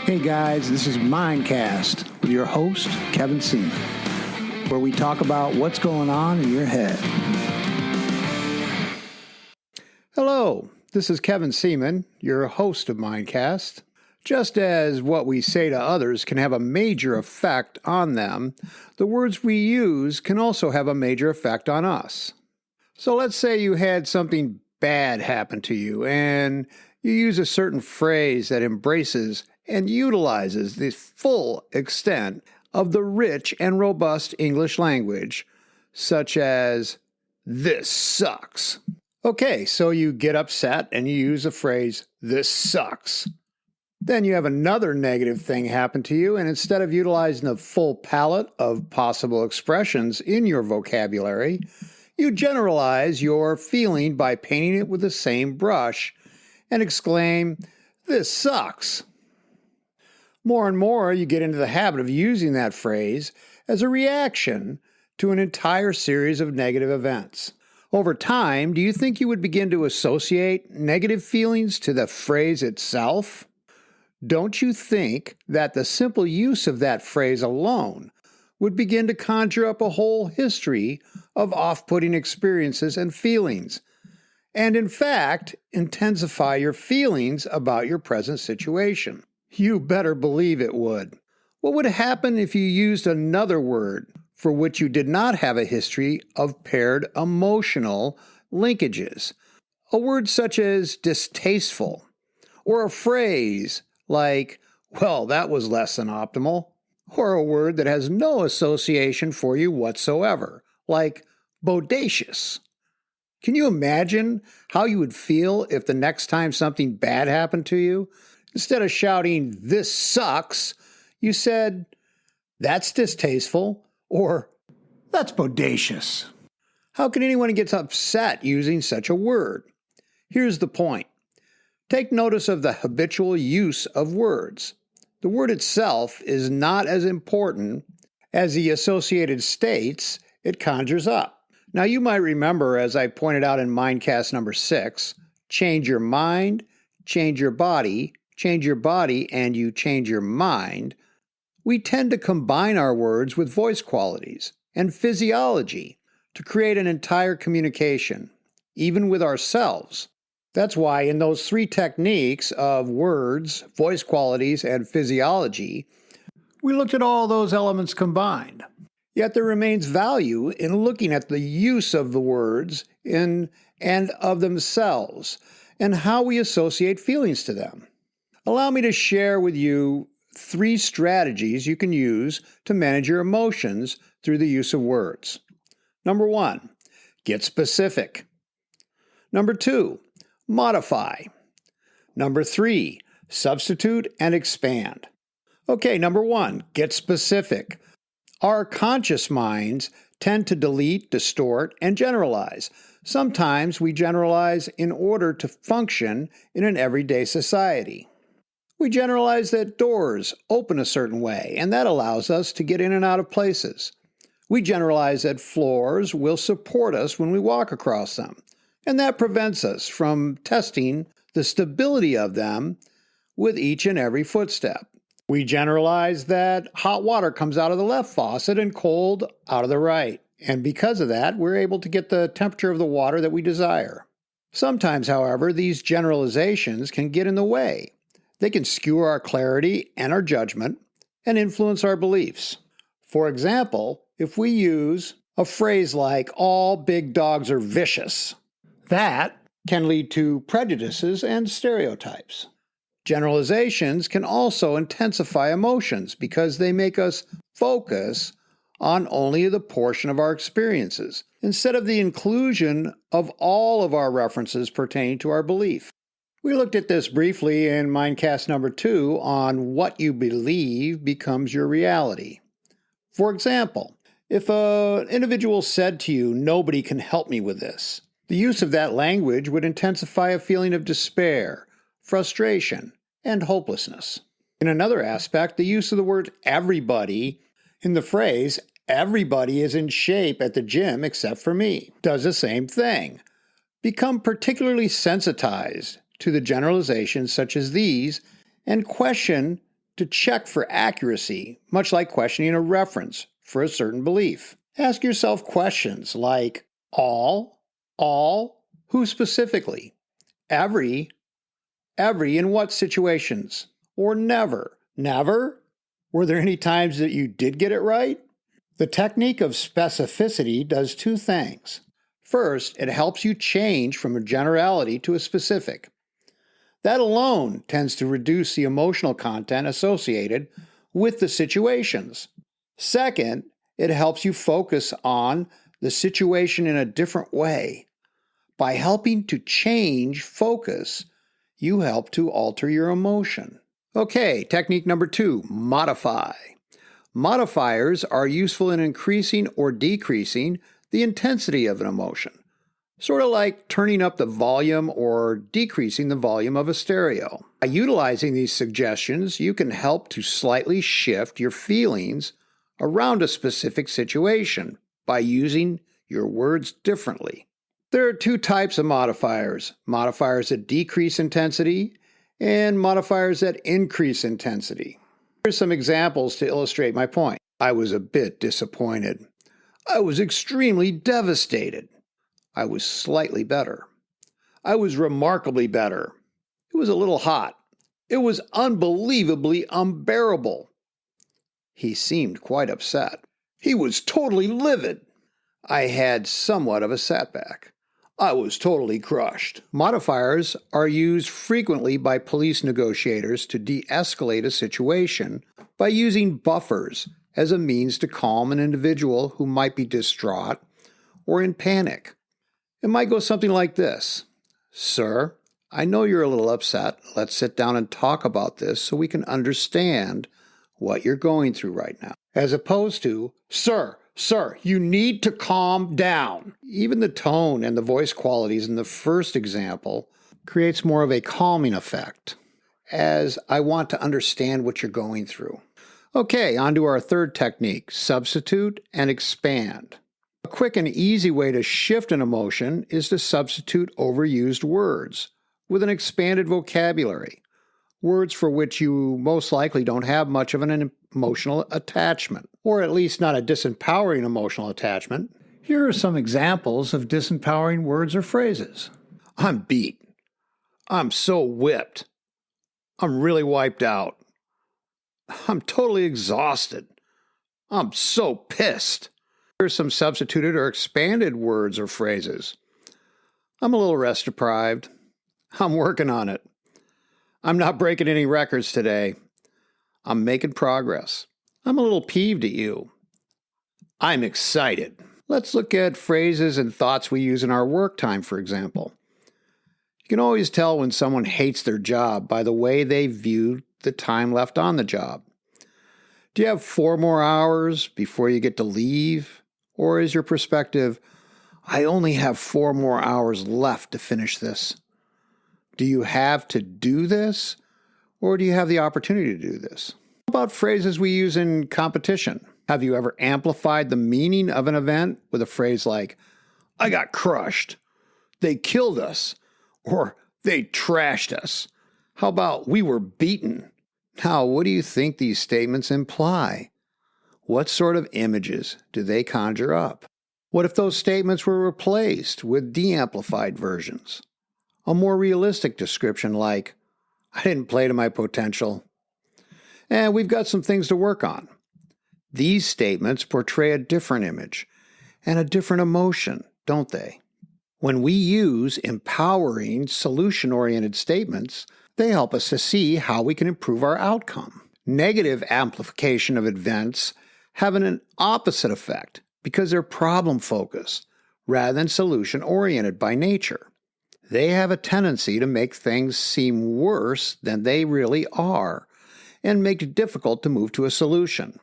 Hey guys, this is Mindcast with your host, Kevin Seaman, where we talk about what's going on in your head. Hello, this is Kevin Seaman, your host of Mindcast. Just as what we say to others can have a major effect on them, the words we use can also have a major effect on us. So let's say you had something bad happen to you and you use a certain phrase that embraces and utilizes the full extent of the rich and robust English language, such as, "This sucks." Okay, so you get upset and you use the phrase, "This sucks." Then you have another negative thing happen to you, and instead of utilizing the full palette of possible expressions in your vocabulary, you generalize your feeling by painting it with the same brush and exclaim, "This sucks." More and more, you get into the habit of using that phrase as a reaction to an entire series of negative events. Over time, do you think you would begin to associate negative feelings to the phrase itself? Don't you think that the simple use of that phrase alone would begin to conjure up a whole history of off-putting experiences and feelings, and in fact, intensify your feelings about your present situation? You better believe it would. What would happen if you used another word for which you did not have a history of paired emotional linkages? A word such as distasteful, or a phrase like, "Well, that was less than optimal," or a word that has no association for you whatsoever, like bodacious. Can you imagine how you would feel if the next time something bad happened to you, instead of shouting, "This sucks," you said, "That's distasteful," or "That's bodacious"? How can anyone get upset using such a word? Here's the point. Take notice of the habitual use of words. The word itself is not as important as the associated states it conjures up. Now, you might remember, as I pointed out in Mindcast number 6, change your mind, change your body, and you change your mind. We tend to combine our words with voice qualities and physiology to create an entire communication, even with ourselves. That's why in those three techniques of words, voice qualities, and physiology, we looked at all those elements combined. Yet there remains value in looking at the use of the words and of themselves and how we associate feelings to them. Allow me to share with you 3 strategies you can use to manage your emotions through the use of words. Number 1, get specific. Number 2, modify. Number 3, substitute and expand. Okay, number 1, get specific. Our conscious minds tend to delete, distort, and generalize. Sometimes we generalize in order to function in an everyday society. We generalize that doors open a certain way, and that allows us to get in and out of places. We generalize that floors will support us when we walk across them, and that prevents us from testing the stability of them with each and every footstep. We generalize that hot water comes out of the left faucet and cold out of the right, and because of that, we're able to get the temperature of the water that we desire. Sometimes, however, these generalizations can get in the way. They can skew our clarity and our judgment and influence our beliefs. For example, if we use a phrase like, "All big dogs are vicious," that can lead to prejudices and stereotypes. Generalizations can also intensify emotions because they make us focus on only the portion of our experiences, instead of the inclusion of all of our references pertaining to our belief. We looked at this briefly in Mindcast number 2 on what you believe becomes your reality. For example, if an individual said to you, "Nobody can help me with this," the use of that language would intensify a feeling of despair, frustration, and hopelessness. In another aspect, the use of the word "everybody" in the phrase, "Everybody is in shape at the gym except for me," does the same thing. Become particularly sensitized to the generalizations such as these and question to check for accuracy, much like questioning a reference for a certain belief. Ask yourself questions like all, who specifically, every in what situations, or never. Never? Were there any times that you did get it right? The technique of specificity does two things. First, it helps you change from a generality to a specific. That alone tends to reduce the emotional content associated with the situations. Second, it helps you focus on the situation in a different way. By helping to change focus, you help to alter your emotion. Okay, technique number 2, modify. Modifiers are useful in increasing or decreasing the intensity of an emotion, sort of like turning up the volume or decreasing the volume of a stereo. By utilizing these suggestions, you can help to slightly shift your feelings around a specific situation by using your words differently. There are 2 types of modifiers that decrease intensity and modifiers that increase intensity. Here's some examples to illustrate my point. I was a bit disappointed. I was extremely devastated. I was slightly better. I was remarkably better. It was a little hot. It was unbelievably unbearable. He seemed quite upset. He was totally livid. I had somewhat of a setback. I was totally crushed. Modifiers are used frequently by police negotiators to de-escalate a situation by using buffers as a means to calm an individual who might be distraught or in panic. It might go something like this. Sir, I know you're a little upset. Let's sit down and talk about this so we can understand what you're going through right now. As opposed to, Sir, you need to calm down. Even the tone and the voice qualities in the first example creates more of a calming effect, as I want to understand what you're going through. Okay, on to our third technique, substitute and expand. A quick and easy way to shift an emotion is to substitute overused words with an expanded vocabulary, words for which you most likely don't have much of an emotional attachment, or at least not a disempowering emotional attachment. Here are some examples of disempowering words or phrases. I'm beat. I'm so whipped. I'm really wiped out. I'm totally exhausted. I'm so pissed. Here's some substituted or expanded words or phrases. I'm a little rest deprived. I'm working on it. I'm not breaking any records today. I'm making progress. I'm a little peeved at you. I'm excited. Let's look at phrases and thoughts we use in our work time, for example. You can always tell when someone hates their job by the way they view the time left on the job. Do you have 4 more hours before you get to leave? Or is your perspective, I only have 4 more hours left to finish this? Do you have to do this? Or do you have the opportunity to do this? How about phrases we use in competition? Have you ever amplified the meaning of an event with a phrase like, I got crushed, they killed us, or they trashed us? How about we were beaten? Now, what do you think these statements imply? What sort of images do they conjure up? What if those statements were replaced with de-amplified versions? A more realistic description like, I didn't play to my potential, and we've got some things to work on. These statements portray a different image and a different emotion, don't they? When we use empowering, solution-oriented statements, they help us to see how we can improve our outcome. Negative amplification of events have an opposite effect because they're problem-focused rather than solution-oriented by nature. They have a tendency to make things seem worse than they really are and make it difficult to move to a solution.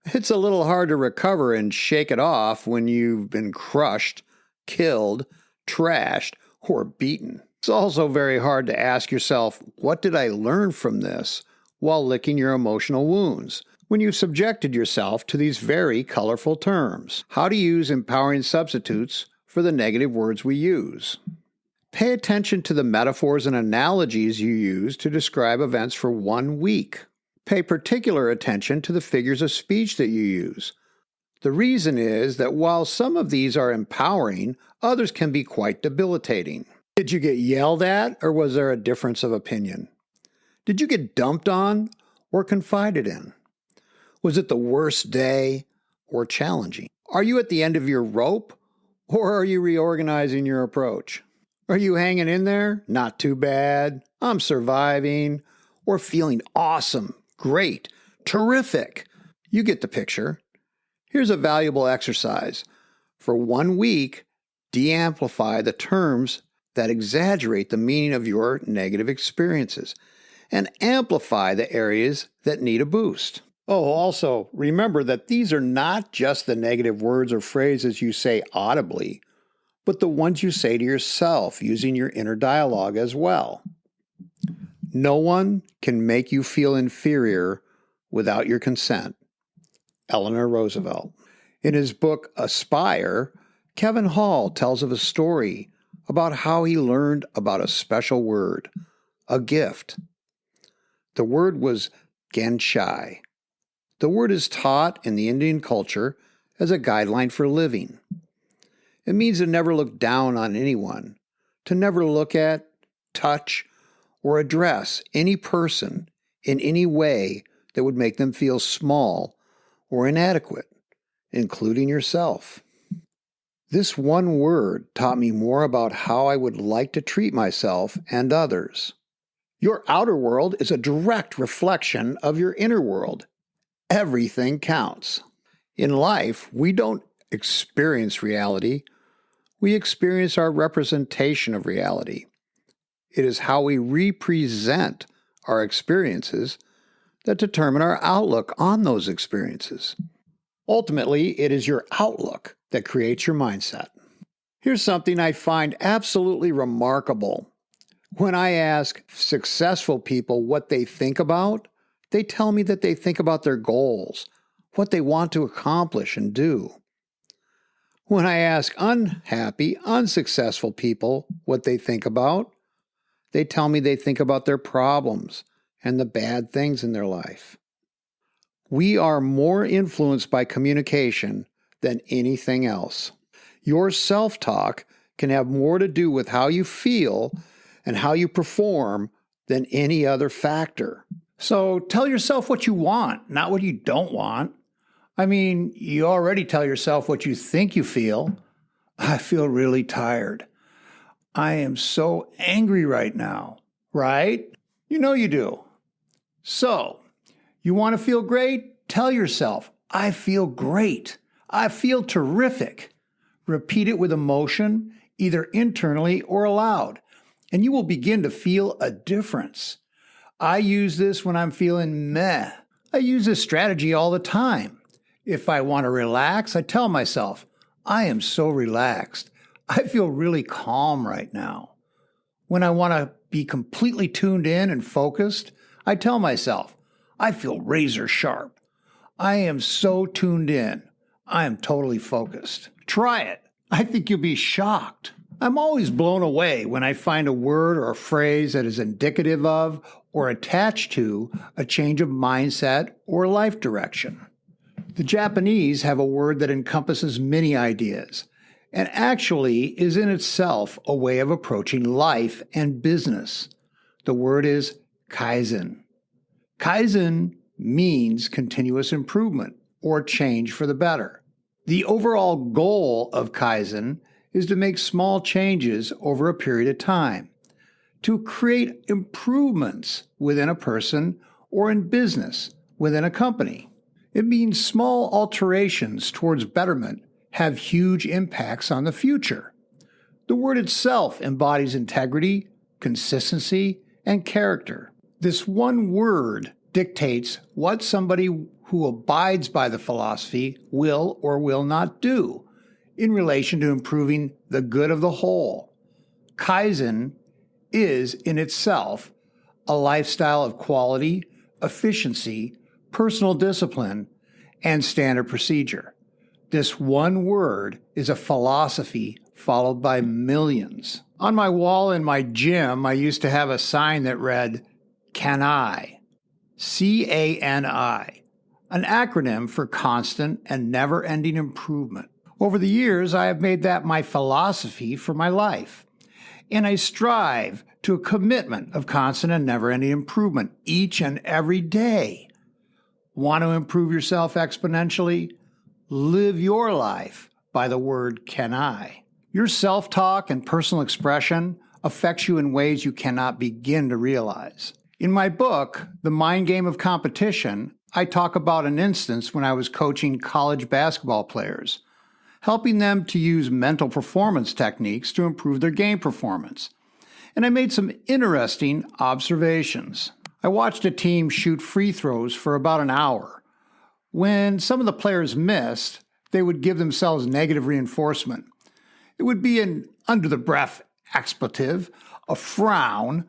It's a little hard to recover and shake it off when you've been crushed, killed, trashed, or beaten. It's also very hard to ask yourself, what did I learn from this, while licking your emotional wounds, when you've subjected yourself to these very colorful terms. How to use empowering substitutes for the negative words we use. Pay attention to the metaphors and analogies you use to describe events for 1 week. Pay particular attention to the figures of speech that you use. The reason is that while some of these are empowering, others can be quite debilitating. Did you get yelled at, or was there a difference of opinion? Did you get dumped on or confided in? Was it the worst day or challenging? Are you at the end of your rope, or are you reorganizing your approach? Are you hanging in there? Not too bad. I'm surviving. Or feeling awesome, great, terrific. You get the picture. Here's a valuable exercise. For 1 week, de-amplify the terms that exaggerate the meaning of your negative experiences and amplify the areas that need a boost. Oh, also, remember that these are not just the negative words or phrases you say audibly, but the ones you say to yourself using your inner dialogue as well. No one can make you feel inferior without your consent. Eleanor Roosevelt. In his book, Aspire, Kevin Hall tells of a story about how he learned about a special word, a gift. The word was Ganshai. The word is taught in the Indian culture as a guideline for living. It means to never look down on anyone, to never look at, touch, or address any person in any way that would make them feel small or inadequate, including yourself. This one word taught me more about how I would like to treat myself and others. Your outer world is a direct reflection of your inner world. Everything counts. In life, we don't experience reality. We experience our representation of reality. It is how we represent our experiences that determine our outlook on those experiences. Ultimately, it is your outlook that creates your mindset. Here's something I find absolutely remarkable. When I ask successful people what they think about, they tell me that they think about their goals, what they want to accomplish and do. When I ask unhappy, unsuccessful people what they think about, they tell me they think about their problems and the bad things in their life. We are more influenced by communication than anything else. Your self-talk can have more to do with how you feel and how you perform than any other factor. So tell yourself what you want, not what you don't want. I mean, you already tell yourself what you think you feel. I feel really tired. I am so angry right now, right? You know you do. So, you want to feel great? Tell yourself, I feel great. I feel terrific. Repeat it with emotion, either internally or aloud, and you will begin to feel a difference. I use this when I'm feeling meh. I use this strategy all the time. If I want to relax, I tell myself, I am so relaxed. I feel really calm right now. When I want to be completely tuned in and focused, I tell myself, I feel razor sharp. I am so tuned in. I am totally focused. Try it. I think you'll be shocked. I'm always blown away when I find a word or a phrase that is indicative of or attached to a change of mindset or life direction. The Japanese have a word that encompasses many ideas and actually is in itself a way of approaching life and business. The word is Kaizen. Kaizen means continuous improvement or change for the better. The overall goal of Kaizen is to make small changes over a period of time, to create improvements within a person or in business within a company. It means small alterations towards betterment have huge impacts on the future. The word itself embodies integrity, consistency, and character. This one word dictates what somebody who abides by the philosophy will or will not do in relation to improving the good of the whole. Kaizen is in itself a lifestyle of quality, efficiency, personal discipline, and standard procedure. This one word is a philosophy followed by millions. On my wall in my gym, I used to have a sign that read, "Can I?" CANI, an acronym for Constant and Never-Ending Improvement. Over the years, I have made that my philosophy for my life, and I strive to a commitment of constant and never-ending improvement each and every day. Want to improve yourself exponentially? Live your life by the word can I. Your self-talk and personal expression affects you in ways you cannot begin to realize. In my book, The Mind Game of Competition, I talk about an instance when I was coaching college basketball players, helping them to use mental performance techniques to improve their game performance. And I made some interesting observations. I watched a team shoot free throws for about an hour. When some of the players missed, they would give themselves negative reinforcement. It would be an under-the-breath expletive, a frown,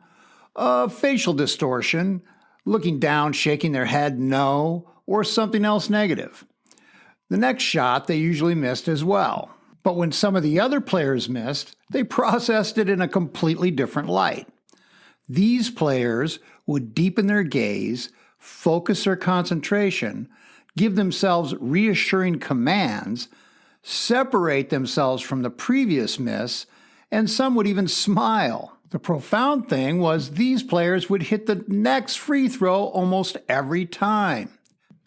a facial distortion, looking down, shaking their head no, or something else negative. The next shot they usually missed as well. But when some of the other players missed, they processed it in a completely different light. These players would deepen their gaze, focus their concentration, give themselves reassuring commands, separate themselves from the previous miss, and some would even smile. The profound thing was these players would hit the next free throw almost every time.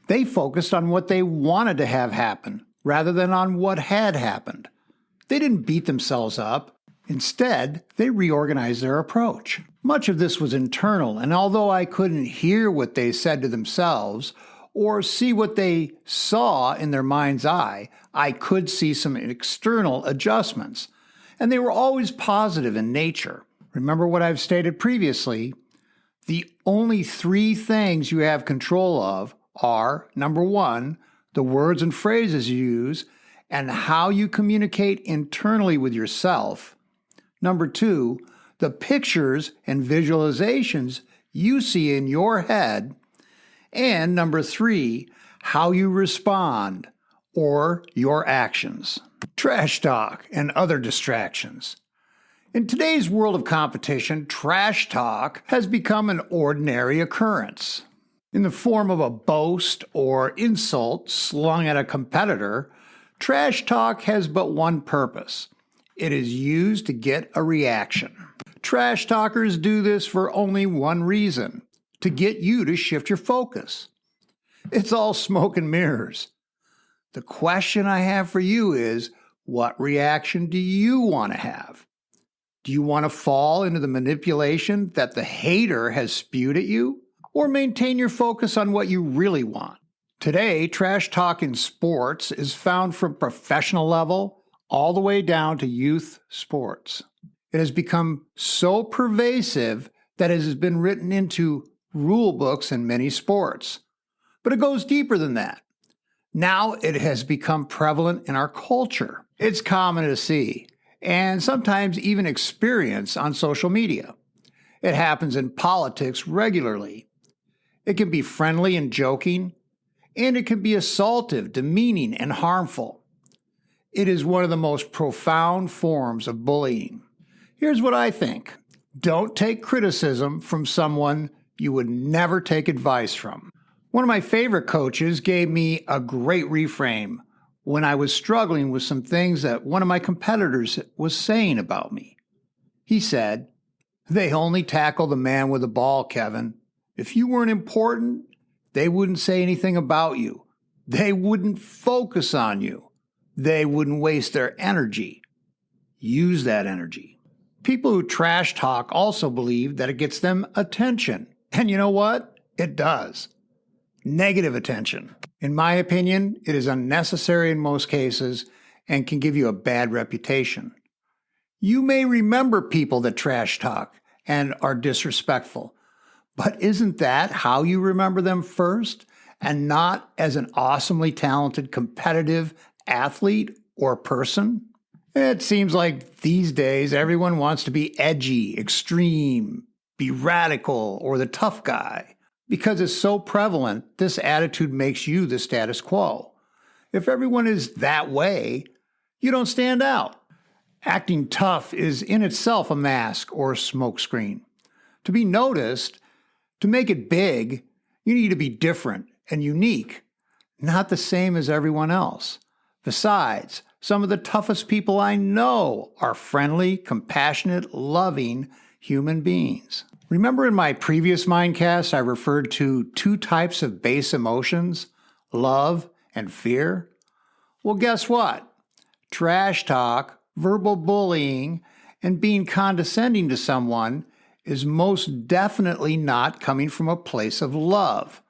They focused on what they wanted to have happen rather than on what had happened. They didn't beat themselves up. Instead, they reorganized their approach. Much of this was internal, and although I couldn't hear what they said to themselves or see what they saw in their mind's eye, I could see some external adjustments, and they were always positive in nature. Remember what I've stated previously, the only three things you have control of are, number one, the words and phrases you use and how you communicate internally with yourself. Number two, the pictures and visualizations you see in your head. And number three, how you respond or your actions. Trash talk and other distractions. In today's world of competition, trash talk has become an ordinary occurrence. In the form of a boast or insult slung at a competitor, trash talk has but one purpose. It is used to get a reaction. Trash talkers do this for only one reason, to get you to shift your focus. It's all smoke and mirrors. The question I have for you is, what reaction do you want to have? Do you want to fall into the manipulation that the hater has spewed at you? Or maintain your focus on what you really want? Today, trash talk in sports is found from professional level all the way down to youth sports. It has become so pervasive that it has been written into rule books in many sports. But it goes deeper than that. Now it has become prevalent in our culture. It's common to see, and sometimes even experience on social media. It happens in politics regularly. It can be friendly and joking, and it can be assaultive, demeaning, and harmful. It is one of the most profound forms of bullying. Here's what I think. Don't take criticism from someone you would never take advice from. One of my favorite coaches gave me a great reframe when I was struggling with some things that one of my competitors was saying about me. He said, "They only tackle the man with the ball, Kevin. If you weren't important, they wouldn't say anything about you. They wouldn't focus on you. They wouldn't waste their energy. Use that energy." People who trash talk also believe that it gets them attention. And you know what? It does. Negative attention. In my opinion, it is unnecessary in most cases and can give you a bad reputation. You may remember people that trash talk and are disrespectful, but isn't that how you remember them first, and not as an awesomely talented, competitive athlete or person? It seems like these days everyone wants to be edgy, extreme, be radical, or the tough guy. Because it's so prevalent, this attitude makes you the status quo. If everyone is that way, you don't stand out. Acting tough is in itself a mask or smokescreen. To be noticed, to make it big, You need to be different and unique, not the same as everyone else. Besides, some of the toughest people I know are friendly, compassionate, loving human beings. Remember in my previous Mindcast, I referred to two types of base emotions, love and fear? Well, guess what? Trash talk, verbal bullying, and being condescending to someone is most definitely not coming from a place of love.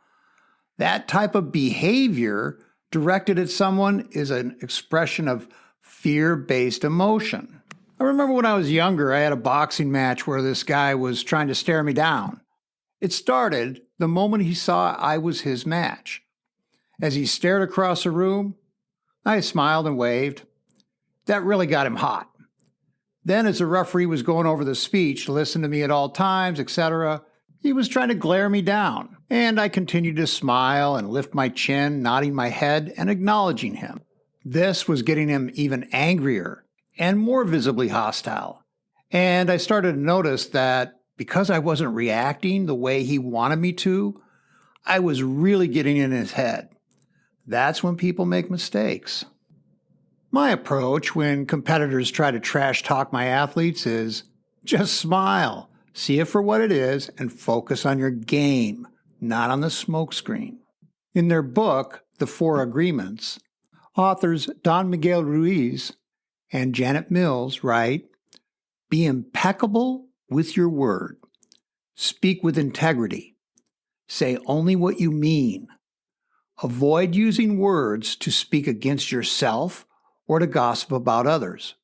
That type of behavior directed at someone is an expression of fear-based emotion. I remember when I was younger, I had a boxing match where this guy was trying to stare me down. It started the moment he saw I was his match. As he stared across the room, I smiled and waved. That really got him hot. Then, as the referee was going over the speech, listen to me at all times, etc., he was trying to glare me down, and I continued to smile and lift my chin, nodding my head and acknowledging him. This was getting him even angrier and more visibly hostile, and I started to notice that because I wasn't reacting the way he wanted me to, I was really getting in his head. That's when people make mistakes. My approach when competitors try to trash talk my athletes is just smile, see it for what it is, and focus on your game, not on the smokescreen. In their book, The Four Agreements, authors Don Miguel Ruiz and Janet Mills write, "Be impeccable with your word. Speak with integrity. Say only what you mean. Avoid using words to speak against yourself or to gossip about others.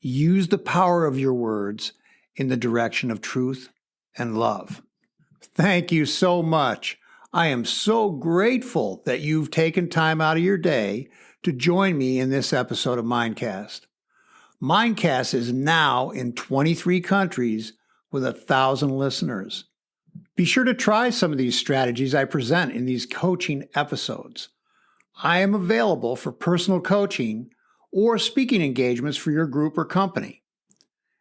Use the power of your words in the direction of truth and love." Thank you so much. I am so grateful that you've taken time out of your day to join me in this episode of Mindcast. Mindcast is now in 23 countries with 1,000 listeners. Be sure to try some of these strategies I present in these coaching episodes. I am available for personal coaching or speaking engagements for your group or company.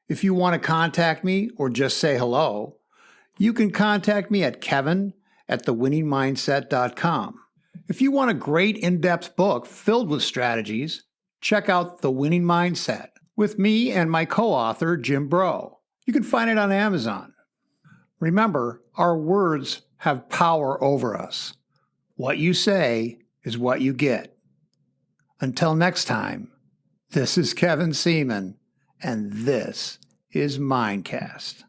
If you want to contact me or just say hello, you can contact me at kevin@thewinningmindset.com. If you want a great in-depth book filled with strategies, check out The Winning Mindset with me and my co-author, Jim Bro. You can find it on Amazon. Remember, our words have power over us. What you say is what you get. Until next time, this is Kevin Seaman, and this is Mindcast.